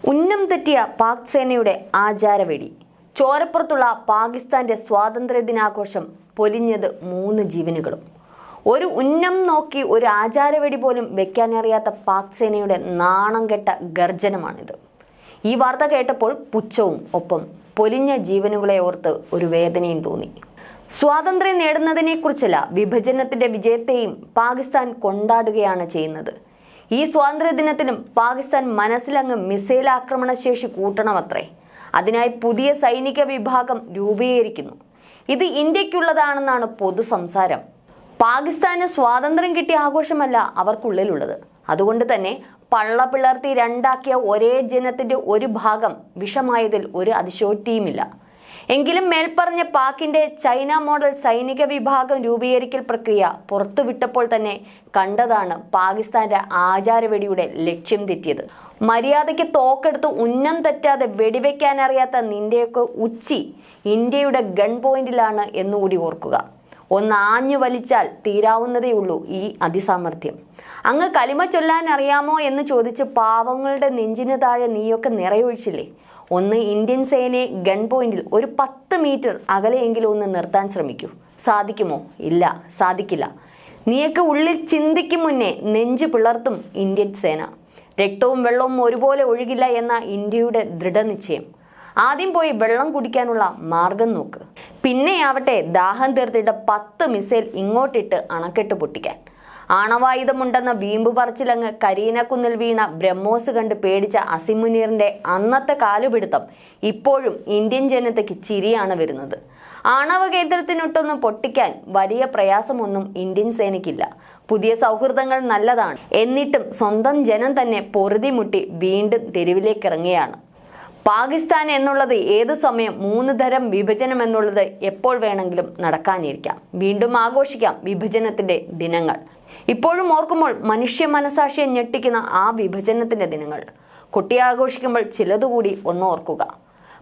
ഉന്നം തെറ്റിയ പാക് സേനയുടെ ആചാരവെടി. ചോരപ്പുറത്തുള്ള പാകിസ്ഥാന്റെ സ്വാതന്ത്ര്യ ദിനാഘോഷം പൊലിഞ്ഞത് 3 ജീവനുകളും. ഒരു ഉന്നം നോക്കി ഒരു ആചാരവെടി പോലും വെക്കാനറിയാത്ത പാക് സേനയുടെ നാണം കെട്ട ഗർജനമാണിത്. ഈ വാർത്ത കേട്ടപ്പോൾ പുച്ഛവും ഒപ്പം പൊലിഞ്ഞ ജീവനുകളെ ഓർത്ത് ഒരു വേദനയും തോന്നി. സ്വാതന്ത്ര്യം നേടുന്നതിനെക്കുറിച്ചല്ല, വിഭജനത്തിന്റെ വിജയത്തെയും പാകിസ്ഥാൻ കൊണ്ടാടുകയാണ് ചെയ്യുന്നത്. ഈ സ്വാതന്ത്ര്യ ദിനത്തിലും പാകിസ്ഥാൻ മനസ്സിലങ്ങ് മിസൈൽ ആക്രമണ ശേഷി കൂട്ടണമത്രേ. അതിനായി പുതിയ സൈനിക വിഭാഗം രൂപീകരിക്കുന്നു. ഇത് ഇന്ത്യക്കുള്ളതാണെന്നാണ് പൊതു സംസാരം. പാകിസ്ഥാന് സ്വാതന്ത്ര്യം കിട്ടിയ ആഘോഷമല്ല അവർക്കുള്ളിലുള്ളത്. അതുകൊണ്ട് തന്നെ പള്ള പിളർത്തി രണ്ടാക്കിയ ഒരേ ജനത്തിന്റെ ഒരു ഭാഗം വിഷമായതിൽ ഒരു അതിശയോക്തിയുമില്ല. എങ്കിലും മേൽപ്പറഞ്ഞ പാക്കിന്റെ ചൈന മോഡൽ സൈനിക വിഭാഗം രൂപീകരിക്കൽ പ്രക്രിയ പുറത്തുവിട്ടപ്പോൾ തന്നെ കണ്ടതാണ് പാകിസ്ഥാന്റെ ആചാരവെടിയുടെ ലക്ഷ്യം തെറ്റിയത്. മര്യാദയ്ക്ക് തോക്കെടുത്ത് ഉന്നം തെറ്റാതെ വെടിവെക്കാനറിയാത്ത നിന്റെയൊക്കെ ഉച്ചി ഇന്ത്യയുടെ ഗൺ പോയിന്റിലാണ് എന്നുകൂടി ഓർക്കുക. ഒന്ന് ആഞ്ഞു വലിച്ചാൽ തീരാവുന്നതേ ഉള്ളൂ ഈ അതിസാമർഥ്യം. അങ്ങ് കലിമ ചൊല്ലാൻ അറിയാമോ എന്ന് ചോദിച്ച് പാവങ്ങളുടെ നെഞ്ചിന് താഴെ നീയൊക്കെ നിറയൊഴിച്ചില്ലേ? ഒന്ന് ഇന്ത്യൻ സേനയെ ഗൺ പോയിന്റിൽ ഒരു 10 മീറ്റർ അകലെയെങ്കിലും ഒന്ന് നിർത്താൻ ശ്രമിക്കൂ. സാധിക്കുമോ? ഇല്ല, സാധിക്കില്ല. നീയൊക്കെ ഉള്ളിൽ ചിന്തിക്കും മുന്നേ നെഞ്ചു പിളർത്തും ഇന്ത്യൻ സേന. രക്തവും വെള്ളവും ഒരുപോലെ ഒഴുകില്ല എന്ന ഇന്ത്യയുടെ ദൃഢനിശ്ചയം. ആദ്യം പോയി വെള്ളം കുടിക്കാനുള്ള മാർഗം നോക്ക്. പിന്നെയാവട്ടെ ദാഹം തീർത്തിട്ട് 10 മിസൈൽ ഇങ്ങോട്ടിട്ട് അണക്കെട്ട് പൊട്ടിക്കാൻ. ആണവായുധമുണ്ടെന്ന വീമ്പ് പറച്ചിലങ്ങ് കരീനക്കുന്നിൽ വീണ ബ്രഹ്മോസ് കണ്ട് പേടിച്ച അസിം മുനീറിന്റെ അന്നത്തെ കാലുപിടുത്തം ഇപ്പോഴും ഇന്ത്യൻ ജനതയ്ക്ക് ചിരിയാണ് വരുന്നത്. ആണവ കേന്ദ്രത്തിനൊട്ടൊന്ന് പൊട്ടിക്കാൻ വലിയ പ്രയാസമൊന്നും ഇന്ത്യൻ സേനയ്ക്കില്ല. പുതിയ സൗഹൃദങ്ങൾ നല്ലതാണ്. എന്നിട്ടും സ്വന്തം ജനം തന്നെ പൊറുതിമുട്ടി വീണ്ടും തെരുവിലേക്കിറങ്ങുകയാണ്. പാകിസ്ഥാൻ എന്നുള്ളത് ഏതു സമയം 3 തരം വിഭജനം എന്നുള്ളത് എപ്പോൾ വേണമെങ്കിലും നടക്കാനിരിക്കാം. വീണ്ടും ആഘോഷിക്കാം വിഭജനത്തിന്റെ ദിനങ്ങൾ. ഇപ്പോഴും ഓർക്കുമ്പോൾ മനുഷ്യ മനസാക്ഷിയെ ഞെട്ടിക്കുന്ന ആ വിഭജനത്തിന്റെ ദിനങ്ങൾ. കുട്ടിയാഘോഷിക്കുമ്പോൾ ചിലതുകൂടി ഒന്ന് ഓർക്കുക.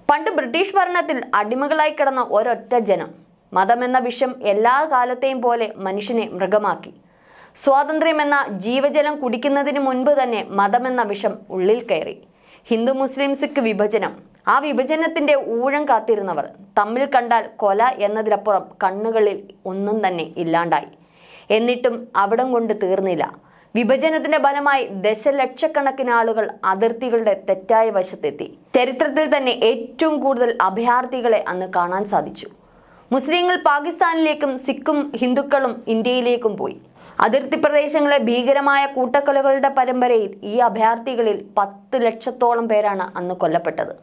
പണ്ട് ബ്രിട്ടീഷ് ഭരണത്തിൽ അടിമകളായി കിടന്ന ഒരൊറ്റ ജനം. മതമെന്ന വിഷം എല്ലാ കാലത്തെയും പോലെ മനുഷ്യനെ മൃഗമാക്കി. സ്വാതന്ത്ര്യം എന്ന ജീവജലം കുടിക്കുന്നതിന് മുൻപ് തന്നെ മതമെന്ന വിഷം ഉള്ളിൽ കയറി. ഹിന്ദു മുസ്ലിം സിഖ് വിഭജനം. ആ വിഭജനത്തിന്റെ ഊഴം കാത്തിരുന്നവർ തമ്മിൽ കണ്ടാൽ കൊല എന്നതിലപ്പുറം കണ്ണുകളിൽ ഒന്നും തന്നെ ഇല്ലാണ്ടായി. എന്നിട്ടും അവിടം കൊണ്ട് തീർന്നില്ല. വിഭജനത്തിന്റെ ഫലമായി ദശലക്ഷക്കണക്കിന് ആളുകൾ അതിർത്തികളുടെ തെറ്റായ വശത്തെത്തി. ചരിത്രത്തിൽ തന്നെ ഏറ്റവും കൂടുതൽ അഭയാർത്ഥികളെ അന്ന് കാണാൻ സാധിച്ചു. മുസ്ലിങ്ങൾ പാകിസ്ഥാനിലേക്കും സിഖും ഹിന്ദുക്കളും ഇന്ത്യയിലേക്കും പോയി. അതിർത്തി പ്രദേശങ്ങളെ ഭീകരമായ കൂട്ടക്കൊലകളുടെ പരമ്പരയിൽ ഈ അഭയാർത്ഥികളിൽ 10 ലക്ഷത്തോളം പേരാണ് അന്ന് കൊല്ലപ്പെട്ടത്.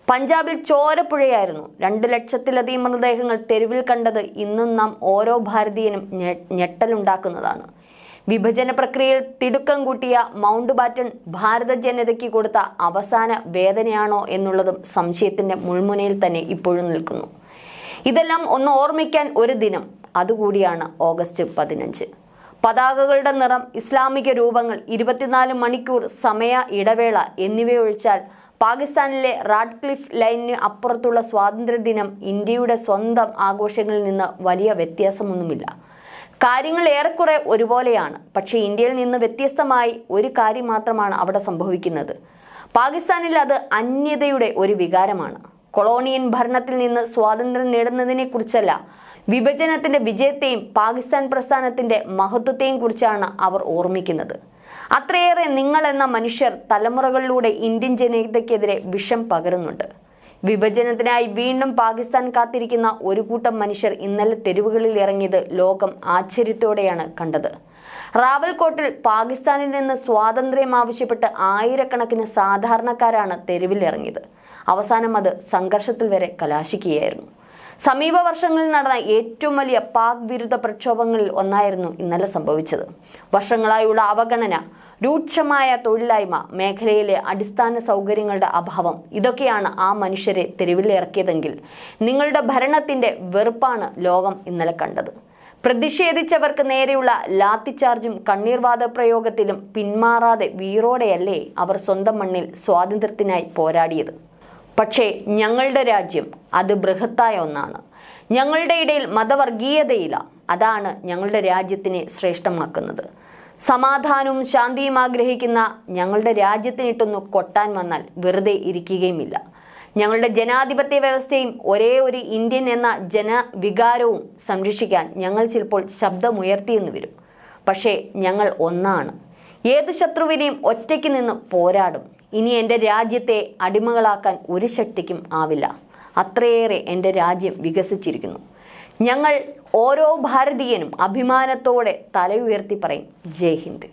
പഞ്ചാബിൽ ചോരപ്പുഴയായിരുന്നു. 2 ലക്ഷത്തിലധികം മൃതദേഹങ്ങൾ തെരുവിൽ കണ്ടത് ഇന്നും നാം ഓരോ ഭാരതീയനും ഞെട്ടലുണ്ടാക്കുന്നതാണ്. വിഭജന പ്രക്രിയയിൽ തിടുക്കം കൂട്ടിയ മൗണ്ട് ബാറ്റൺ ഭാരത ജനതയ്ക്ക് കൊടുത്ത അവസാന വേദനയാണോ എന്നുള്ളതും സംശയത്തിന്റെ മുൾമുനയിൽ തന്നെ ഇപ്പോഴും നിൽക്കുന്നു. ഇതെല്ലാം ഒന്ന് ഓർമ്മിക്കാൻ ഒരു ദിനം, അതുകൂടിയാണ് ഓഗസ്റ്റ് 15. പതാകകളുടെ നിറം, ഇസ്ലാമിക രൂപങ്ങൾ, 24 മണിക്കൂർ സമയ ഇടവേള എന്നിവയൊഴിച്ചാൽ പാകിസ്ഥാനിലെ റാഡ്ക്ലിഫ് ലൈനിന് അപ്പുറത്തുള്ള സ്വാതന്ത്ര്യ ദിനം ഇന്ത്യയുടെ സ്വന്തം ആഘോഷങ്ങളിൽ നിന്ന് വലിയ വ്യത്യാസമൊന്നുമില്ല. കാര്യങ്ങൾ ഏറെക്കുറെ ഒരുപോലെയാണ്. പക്ഷേ ഇന്ത്യയിൽ നിന്ന് വ്യത്യസ്തമായി ഒരു കാര്യം മാത്രമാണ് അവിടെ സംഭവിക്കുന്നത്. പാകിസ്ഥാനിൽ അത് അന്യതയുടെ ഒരു വികാരമാണ്. കൊളോണിയൻ ഭരണത്തിൽ നിന്ന് സ്വാതന്ത്ര്യം നേടുന്നതിനെ കുറിച്ചല്ല, വിഭജനത്തിന്റെ വിജയത്തെയും പാകിസ്ഥാൻ പ്രസ്ഥാനത്തിന്റെ മഹത്വത്തെയും കുറിച്ചാണ് അവർ ഓർമ്മിക്കുന്നത്. അത്രയേറെ നിങ്ങൾ എന്ന മനുഷ്യർ തലമുറകളിലൂടെ ഇന്ത്യൻ ജനതയ്ക്കെതിരെ വിഷം പകരുന്നുണ്ട്. വിഭജനത്തിനായി വീണ്ടും പാകിസ്ഥാൻ കാത്തിരിക്കുന്ന ഒരു കൂട്ടം മനുഷ്യർ ഇന്നലെ തെരുവുകളിൽ ഇറങ്ങിയത് ലോകം ആശ്ചര്യത്തോടെയാണ് കണ്ടത്. റാവൽകോട്ടിൽ പാകിസ്ഥാനിൽ നിന്ന് സ്വാതന്ത്ര്യം ആവശ്യപ്പെട്ട് ആയിരക്കണക്കിന് സാധാരണക്കാരാണ് തെരുവിൽ ഇറങ്ങിയത്. അവസാനം അത് സംഘർഷത്തിൽ വരെ കലാശിക്കുകയായിരുന്നു. സമീപ വർഷങ്ങളിൽ നടന്ന ഏറ്റവും വലിയ പാക് വിരുദ്ധ പ്രക്ഷോഭങ്ങളിൽ ഒന്നായിരുന്നു ഇന്നലെ സംഭവിച്ചത്. വർഷങ്ങളായുള്ള അവഗണന, രൂക്ഷമായ തൊഴിലില്ലായ്മ, മേഖലയിലെ അടിസ്ഥാന സൗകര്യങ്ങളുടെ അഭാവം, ഇതൊക്കെയാണ് ആ മനുഷ്യരെ തെരുവിലിറക്കിയതെങ്കിൽ നിങ്ങളുടെ ഭരണത്തിന്റെ വെറുപ്പാണ് ലോകം ഇന്നലെ കണ്ടത്. പ്രതിഷേധിച്ചവർക്ക് നേരെയുള്ള ലാത്തിച്ചാർജും കണ്ണീർവാത പ്രയോഗത്തിലും പിന്മാറാതെ വീറോടെയല്ലേ അവർ സ്വന്തം മണ്ണിൽ സ്വാതന്ത്ര്യത്തിനായി പോരാടിയത്. പക്ഷേ ഞങ്ങളുടെ രാജ്യം അത് ബൃഹത്തായ ഒന്നാണ്. ഞങ്ങളുടെ ഇടയിൽ മതവർഗീയതയില്ല. അതാണ് ഞങ്ങളുടെ രാജ്യത്തിനെ ശ്രേഷ്ഠമാക്കുന്നത്. സമാധാനവും ശാന്തിയും ആഗ്രഹിക്കുന്ന ഞങ്ങളുടെ രാജ്യത്തിനിട്ടൊന്ന് കൊട്ടാൻ വന്നാൽ വെറുതെ ഇരിക്കുകയുമില്ല. ഞങ്ങളുടെ ജനാധിപത്യ വ്യവസ്ഥയും ഒരേ ഒരു ഇന്ത്യൻ എന്ന ജനവികാരവും സംരക്ഷിക്കാൻ ഞങ്ങൾ ചിലപ്പോൾ ശബ്ദമുയർത്തിയെന്ന് വരും. പക്ഷേ ഞങ്ങൾ ഒന്നാണ്. ഏത് ശത്രുവിനെയും ഒറ്റയ്ക്ക് നിന്ന് പോരാടും. ഇനി എൻ്റെ രാജ്യത്തെ അടിമകളാക്കാൻ ഒരു ശക്തിക്കും ആവില്ല. അത്രയേറെ എൻ്റെ രാജ്യം വികസിച്ചിരിക്കുന്നു. ഞങ്ങൾ ഓരോ ഭാരതീയനും അഭിമാനത്തോടെ തല ഉയർത്തി പറയും, ജയ് ഹിന്ദ്.